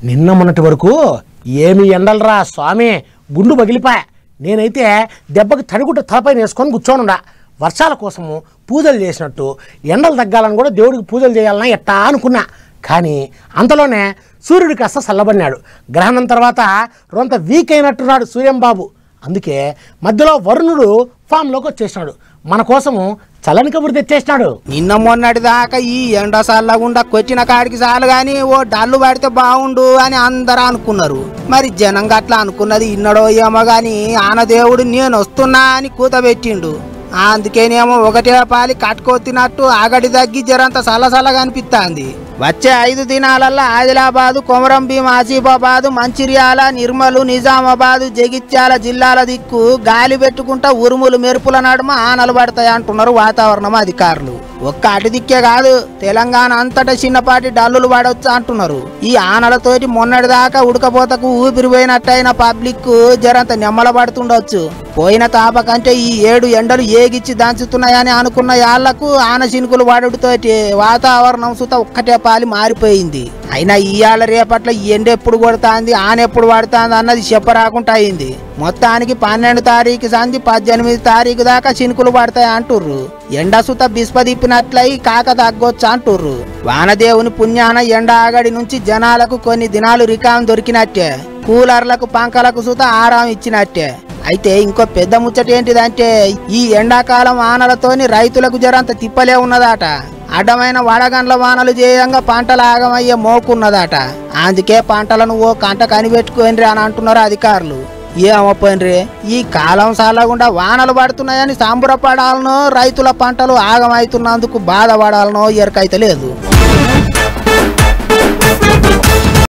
నిన్న మొన్నటి వరకు ఏమి ఎండలరా స్వామి, గుండు పగిలిపాయ. నేనైతే దెబ్బకి తడిగుడ్డ తలపైన వేసుకొని కూర్చోనుండా. వర్షాల కోసము పూజలు చేసినట్టు ఎండలు తగ్గాలని కూడా దేవుడికి పూజలు చేయాలన్నా ఎట్టా అనుకున్నా. కానీ అంతలోనే సూర్యుడు కాస్త చల్లబడినాడు. గ్రహణం తర్వాత రొంత వీక్ అయినట్టున్నాడు సూర్యంబాబు. అందుకే మధ్యలో వరుణుడు ఫామ్లోకి వచ్చేసినాడు. మన కోసము చల్లని కబురు తెచ్చేసినాడు. నిన్న మొన్నటి దాకా ఈ ఎండ చల్లగుండా కొచ్చిన కాడికి చాలు గాని ఓ డల్లు పడితే బాగుండు అని అందరూ అనుకున్నారు. మరి జనం గట్లా అనుకున్నది ఇన్నడో ఏమో గాని ఆనదేవుడు నేను వస్తున్నా అని కూత పెట్టిండు. అందుకేనేమో ఒకటే పాలి కట్టుకొత్తినట్టు ఆగడి తగ్గి జరంత చల్లగా అనిపిస్తుంది. వచ్చే 5 దినాలల్లో ఆదిలాబాదు, కొమరంభీం, ఆసిఫాబాదు, మంచిర్యాల, నిర్మలు, నిజామాబాదు, జగిత్యాల జిల్లాల దిక్కు గాలి పెట్టుకుంటా ఉరుములు మెరుపుల నడుమ ఆనలు పడతాయి అంటున్నారు వాతావరణం అధికారులు. ఒక్క అటు దిక్కే కాదు, తెలంగాణ అంతటా చిన్నపాటి డల్లులు పడవచ్చు అంటున్నారు. ఈ ఆనలతోటి మొన్నటి దాకా ఉడకపోతకు ఊపిరిపోయినట్టయిన పబ్లిక్ జరంత నెమ్మల పడుతుండొచ్చు. పోయిన తాప కంటే ఈ 7 ఎండలు ఏగిచ్చి దంచుతున్నాయని అనుకున్న యాళ్లకు ఆన చినుకులు పడుతోటి వాతావరణం సుత ఒక్కటే పాలి మారిపోయింది. అయినా ఇవాళ రేపట్ల ఎండ ఎప్పుడు కొడుతుంది, ఆన ఎప్పుడు పడుతుంది అన్నది చెప్పరాకుండా అయింది. మొత్తానికి 12 తారీఖు సంధి 18 తారీఖు దాకా చినుకులు పడతాయి అంటుర్రు. ఎండ సుత బిస్పదిప్పినట్లయి కాక తగ్గొచ్చు అంటుర్రు. వానదేవుని పుణ్యాన ఎండ ఆగడి నుంచి జనాలకు కొన్ని దినాలు రికాం దొరికినట్టే, కూలర్లకు పంకలకు సుత ఆరాం ఇచ్చినట్టే. అయితే ఇంకో పెద్ద ముచ్చట ఏంటిదంటే ఈ ఎండాకాలం వానలతోని రైతులకు జరంత తిప్పలే ఉన్నదట. అడ్డమైన వడగండ్ల వానలు చేయంగా పంటలు ఆగమయ్యే మోకున్నదట. అందుకే పంటలను ఓ కంట కనిపెట్టుకోండి అని అంటున్నారు అధికారులు. ఏమపోయినరే, ఈ కాలం సాలకుండా వానలు పడుతున్నాయని సంబరపడాలనో రైతుల పంటలు ఆగమవుతున్నందుకు బాధపడాలనో ఎరకైతే లేదు.